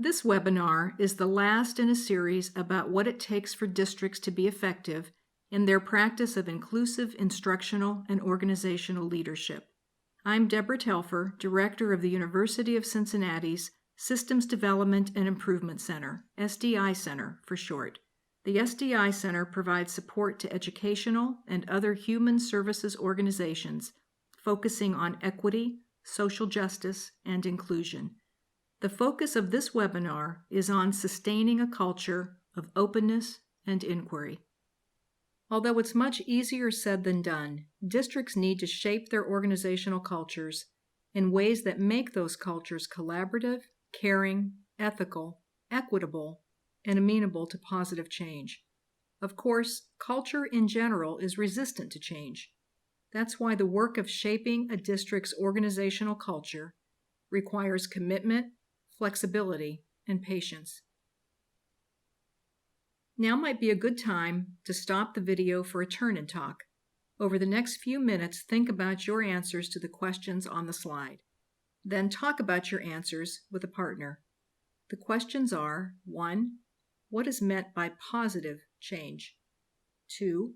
This webinar is the last in a series about what it takes for districts to be effective in their practice of inclusive instructional and organizational leadership. I'm Deborah Telfer, Director of the University of Cincinnati's Systems Development and Improvement Center, SDI Center for short. The SDI Center provides support to educational and other human services organizations focusing on equity, social justice, and inclusion. The focus of this webinar is on sustaining a culture of openness and inquiry. Although it's much easier said than done, districts need to shape their organizational cultures in ways that make those cultures collaborative, caring, ethical, equitable, and amenable to positive change. Of course, culture in general is resistant to change. That's why the work of shaping a district's organizational culture requires commitment, flexibility, and patience. Now might be a good time to stop the video for a turn and talk. Over the next few minutes, think about your answers to the questions on the slide. Then talk about your answers with a partner. The questions are: 1. What is meant by positive change? 2.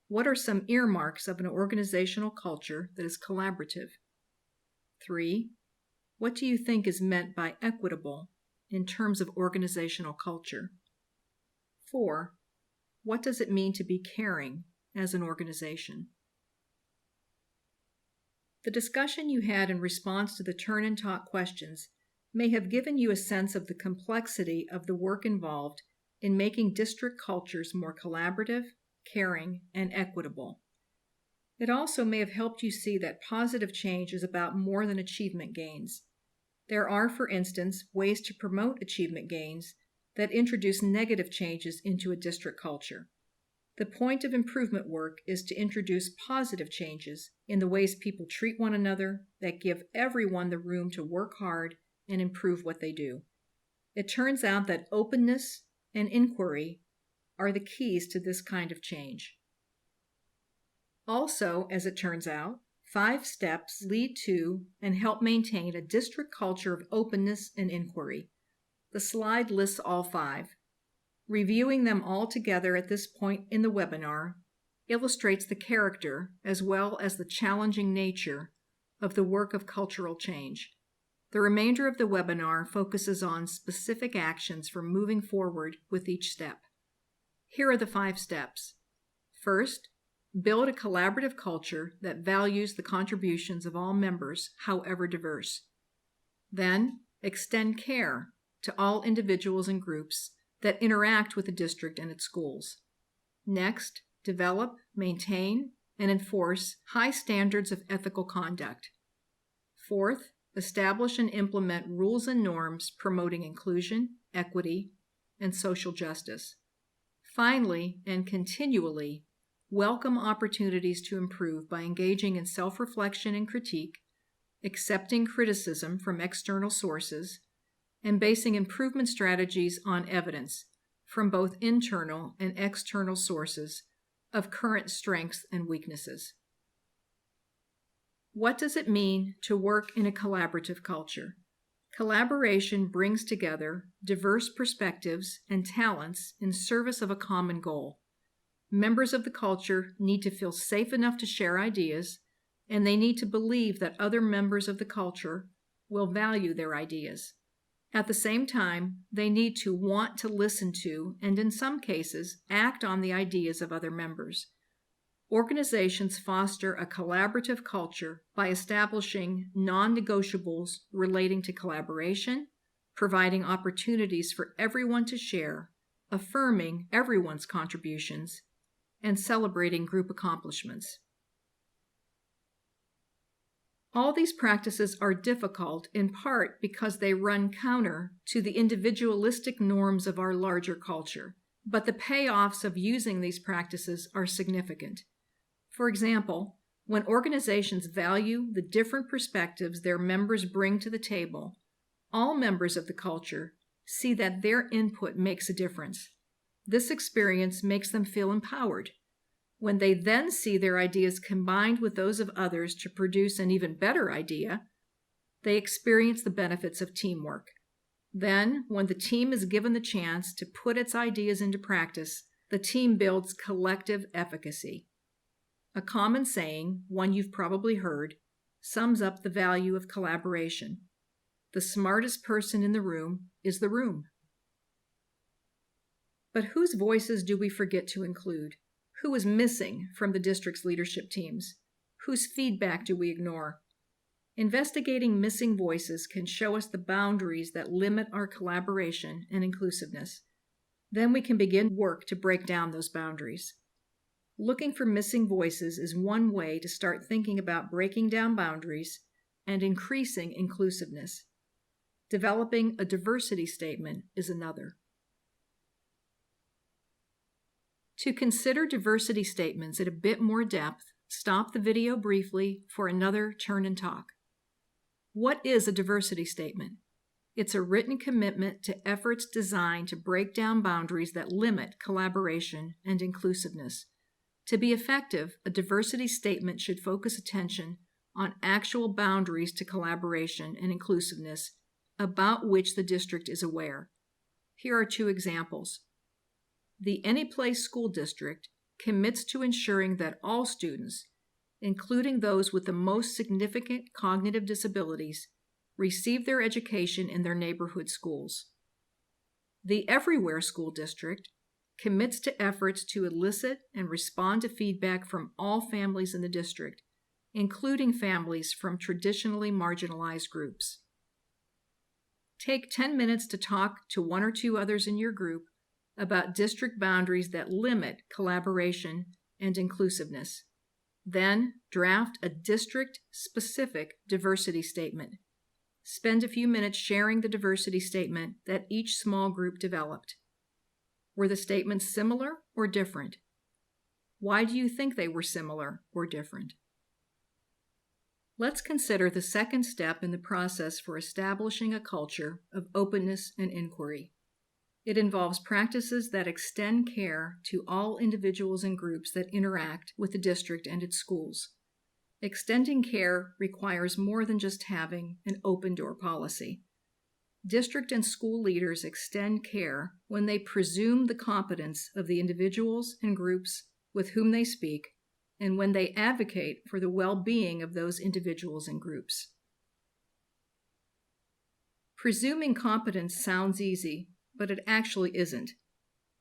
What are some earmarks of an organizational culture that is collaborative? 3. What do you think is meant by equitable in terms of organizational culture? 4. What does it mean to be caring as an organization? The discussion you had in response to the turn and talk questions may have given you a sense of the complexity of the work involved in making district cultures more collaborative, caring, and equitable. It also may have helped you see that positive change is about more than achievement gains. There are, for instance, ways to promote achievement gains that introduce negative changes into a district culture. The point of improvement work is to introduce positive changes in the ways people treat one another that give everyone the room to work hard and improve what they do. It turns out that openness and inquiry are the keys to this kind of change. Also, as it turns out, 5 steps lead to and help maintain a district culture of openness and inquiry. The slide lists all 5. Reviewing them all together at this point in the webinar illustrates the character as well as the challenging nature of the work of cultural change. The remainder of the webinar focuses on specific actions for moving forward with each step. Here are the 5 steps. First, build a collaborative culture that values the contributions of all members, however diverse. Then, extend care to all individuals and groups that interact with the district and its schools. Next, develop, maintain, and enforce high standards of ethical conduct. Fourth, establish and implement rules and norms promoting inclusion, equity, and social justice. Finally, and continually, welcome opportunities to improve by engaging in self-reflection and critique, accepting criticism from external sources, and basing improvement strategies on evidence from both internal and external sources of current strengths and weaknesses. What does it mean to work in a collaborative culture? Collaboration brings together diverse perspectives and talents in service of a common goal. Members of the culture need to feel safe enough to share ideas, and they need to believe that other members of the culture will value their ideas. At the same time, they need to want to listen to, and in some cases, act on the ideas of other members. Organizations foster a collaborative culture by establishing non-negotiables relating to collaboration, providing opportunities for everyone to share, affirming everyone's contributions, and celebrating group accomplishments. All these practices are difficult in part because they run counter to the individualistic norms of our larger culture, but the payoffs of using these practices are significant. For example, when organizations value the different perspectives their members bring to the table, all members of the culture see that their input makes a difference. This experience makes them feel empowered. When they then see their ideas combined with those of others to produce an even better idea, they experience the benefits of teamwork. Then, when the team is given the chance to put its ideas into practice, the team builds collective efficacy. A common saying, one you've probably heard, sums up the value of collaboration. The smartest person in the room is the room. But whose voices do we forget to include? Who is missing from the district's leadership teams? Whose feedback do we ignore? Investigating missing voices can show us the boundaries that limit our collaboration and inclusiveness. Then we can begin work to break down those boundaries. Looking for missing voices is one way to start thinking about breaking down boundaries and increasing inclusiveness. Developing a diversity statement is another. To consider diversity statements at a bit more depth, stop the video briefly for another turn and talk. What is a diversity statement? It's a written commitment to efforts designed to break down boundaries that limit collaboration and inclusiveness. To be effective, a diversity statement should focus attention on actual boundaries to collaboration and inclusiveness about which the district is aware. Here are two examples. The Anyplace School District commits to ensuring that all students, including those with the most significant cognitive disabilities, receive their education in their neighborhood schools. The Everywhere School District commits to efforts to elicit and respond to feedback from all families in the district, including families from traditionally marginalized groups. Take 10 minutes to talk to one or two others in your group about district boundaries that limit collaboration and inclusiveness. Then draft a district-specific diversity statement. Spend a few minutes sharing the diversity statement that each small group developed. Were the statements similar or different? Why do you think they were similar or different? Let's consider the second step in the process for establishing a culture of openness and inquiry. It involves practices that extend care to all individuals and groups that interact with the district and its schools. Extending care requires more than just having an open-door policy. District and school leaders extend care when they presume the competence of the individuals and groups with whom they speak, and when they advocate for the well-being of those individuals and groups. Presuming competence sounds easy, but it actually isn't.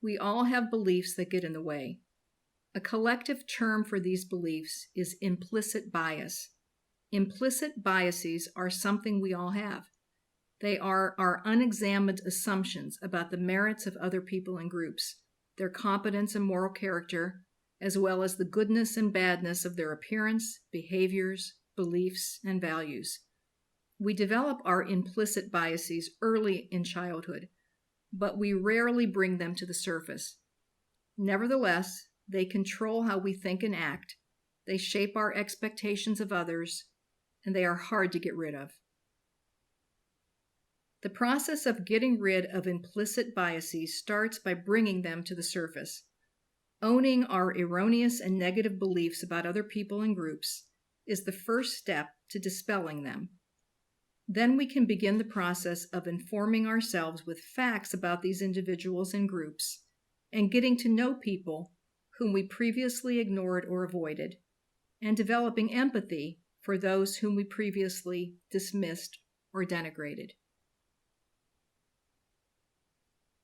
We all have beliefs that get in the way. A collective term for these beliefs is implicit bias. Implicit biases are something we all have. They are our unexamined assumptions about the merits of other people and groups, their competence and moral character, as well as the goodness and badness of their appearance, behaviors, beliefs, and values. We develop our implicit biases early in childhood, but we rarely bring them to the surface. Nevertheless, they control how we think and act, they shape our expectations of others, and they are hard to get rid of. The process of getting rid of implicit biases starts by bringing them to the surface. Owning our erroneous and negative beliefs about other people and groups is the first step to dispelling them. Then we can begin the process of informing ourselves with facts about these individuals and groups and getting to know people whom we previously ignored or avoided, and developing empathy for those whom we previously dismissed or denigrated.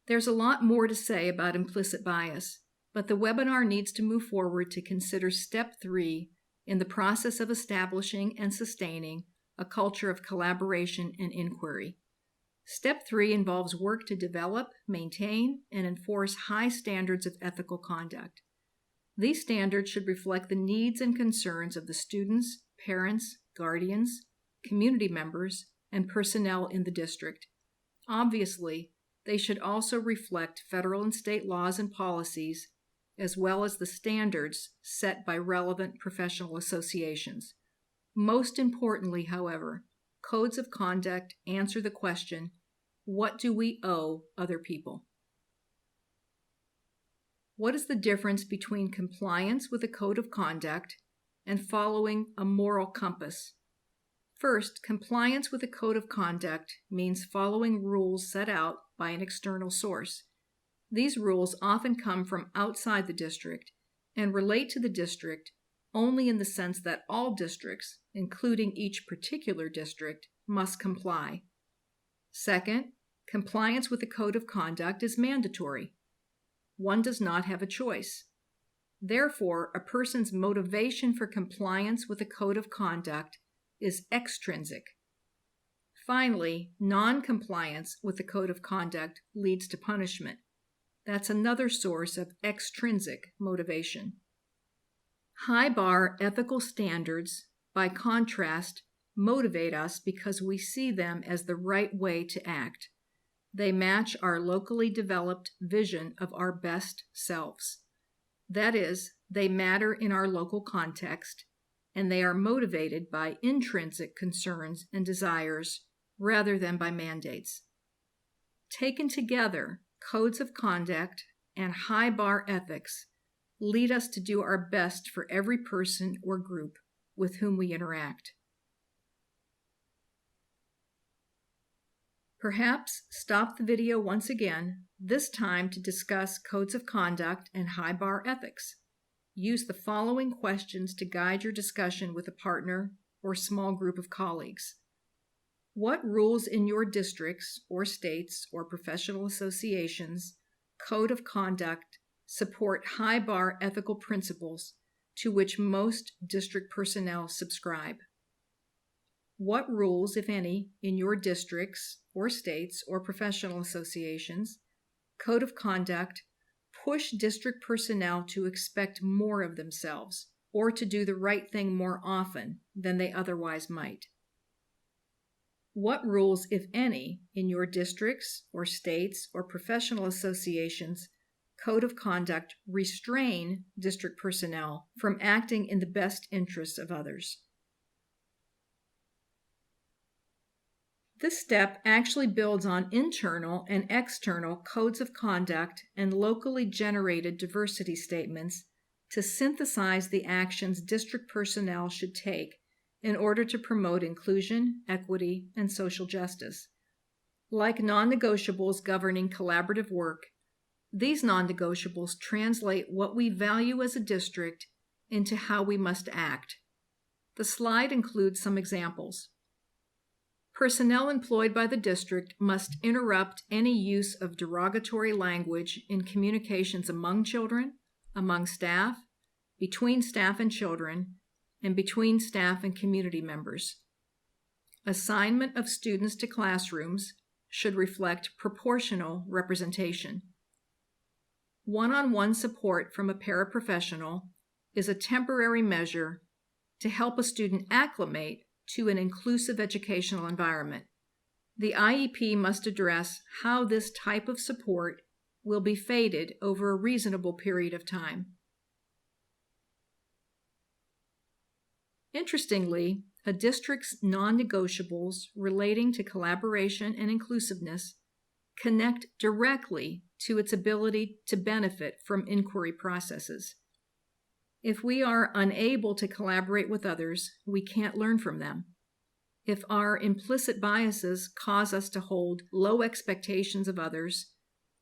There's a lot more to say about implicit bias, but the webinar needs to move forward to consider step 3 in the process of establishing and sustaining a culture of collaboration and inquiry. Step 3 involves work to develop, maintain, and enforce high standards of ethical conduct. These standards should reflect the needs and concerns of the students, parents, guardians, community members, and personnel in the district. Obviously, they should also reflect federal and state laws and policies, as well as the standards set by relevant professional associations. Most importantly, however, codes of conduct answer the question, what do we owe other people? What is the difference between compliance with a code of conduct and following a moral compass? First, compliance with a code of conduct means following rules set out by an external source. These rules often come from outside the district and relate to the district only in the sense that all districts, including each particular district, must comply. Second, compliance with the code of conduct is mandatory. One does not have a choice. Therefore, a person's motivation for compliance with a code of conduct is extrinsic. Finally, non-compliance with the code of conduct leads to punishment. That's another source of extrinsic motivation. High-bar ethical standards, by contrast, motivate us because we see them as the right way to act. They match our locally developed vision of our best selves. That is, they matter in our local context, and they are motivated by intrinsic concerns and desires rather than by mandates. Taken together, codes of conduct and high-bar ethics lead us to do our best for every person or group with whom we interact. Perhaps stop the video once again, this time to discuss codes of conduct and high-bar ethics. Use the following questions to guide your discussion with a partner or small group of colleagues. What rules in your districts or states or professional associations, code of conduct, support high-bar ethical principles to which most district personnel subscribe? What rules, if any, in your districts or states or professional associations, code of conduct, push district personnel to expect more of themselves or to do the right thing more often than they otherwise might? What rules, if any, in your districts or states or professional associations, code of conduct restrain district personnel from acting in the best interests of others? This step actually builds on internal and external codes of conduct and locally generated diversity statements to synthesize the actions district personnel should take in order to promote inclusion, equity, and social justice. Like non-negotiables governing collaborative work, these non-negotiables translate what we value as a district into how we must act. The slide includes some examples. Personnel employed by the district must interrupt any use of derogatory language in communications among children, among staff, between staff and children, and between staff and community members. Assignment of students to classrooms should reflect proportional representation. One-on-one support from a paraprofessional is a temporary measure to help a student acclimate to an inclusive educational environment. The IEP must address how this type of support will be faded over a reasonable period of time. Interestingly, a district's non-negotiables relating to collaboration and inclusiveness connect directly to its ability to benefit from inquiry processes. If we are unable to collaborate with others, we can't learn from them. If our implicit biases cause us to hold low expectations of others,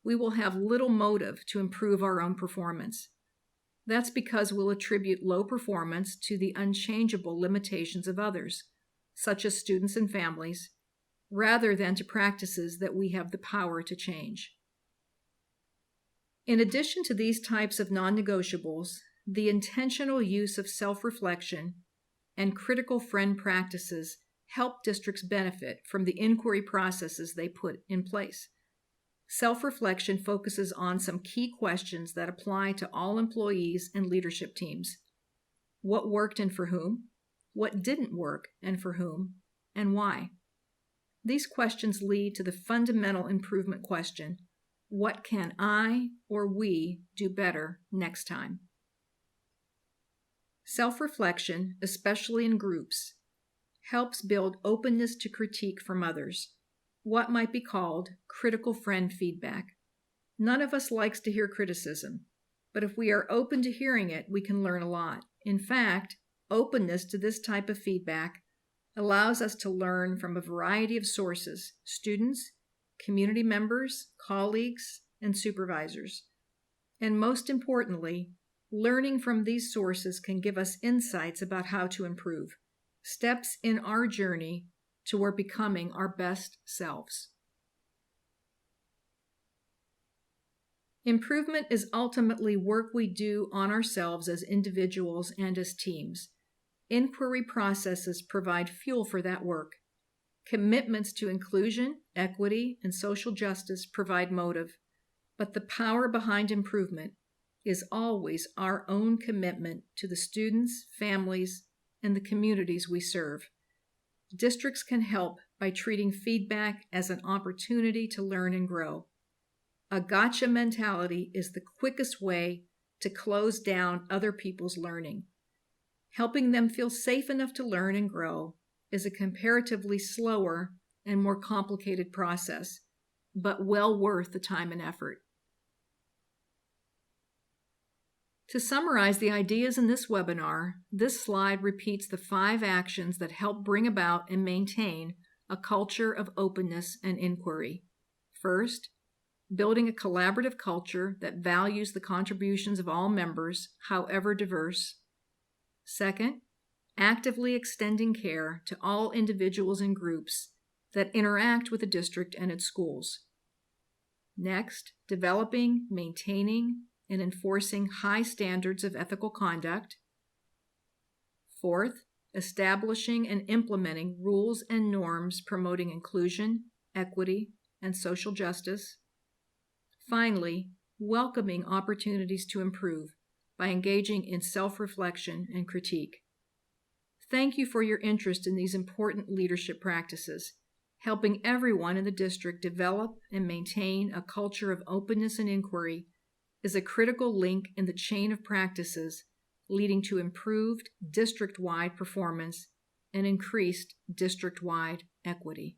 we will have little motive to improve our own performance. That's because we'll attribute low performance to the unchangeable limitations of others, such as students and families, rather than to practices that we have the power to change. In addition to these types of non-negotiables, the intentional use of self-reflection and critical friend practices help districts benefit from the inquiry processes they put in place. Self-reflection focuses on some key questions that apply to all employees and leadership teams. What worked and for whom? What didn't work and for whom? And why? These questions lead to the fundamental improvement question: what can I or we do better next time? Self-reflection, especially in groups, helps build openness to critique from others, what might be called critical friend feedback. None of us likes to hear criticism, but if we are open to hearing it, we can learn a lot. In fact, openness to this type of feedback allows us to learn from a variety of sources: students, community members, colleagues, and supervisors. And most importantly, learning from these sources can give us insights about how to improve, steps in our journey toward becoming our best selves. Improvement is ultimately work we do on ourselves as individuals and as teams. Inquiry processes provide fuel for that work. Commitments to inclusion, equity, and social justice provide motive. But the power behind improvement is always our own commitment to the students, families, and the communities we serve. Districts can help by treating feedback as an opportunity to learn and grow. A gotcha mentality is the quickest way to close down other people's learning. Helping them feel safe enough to learn and grow is a comparatively slower and more complicated process, but well worth the time and effort. To summarize the ideas in this webinar, this slide repeats the 5 actions that help bring about and maintain a culture of openness and inquiry. First, building a collaborative culture that values the contributions of all members, however diverse. Second, actively extending care to all individuals and groups that interact with the district and its schools. Next, developing, maintaining, and enforcing high standards of ethical conduct. Fourth, establishing and implementing rules and norms promoting inclusion, equity, and social justice. Finally, welcoming opportunities to improve by engaging in self-reflection and critique. Thank you for your interest in these important leadership practices. Helping everyone in the district develop and maintain a culture of openness and inquiry is a critical link in the chain of practices leading to improved district-wide performance and increased district-wide equity.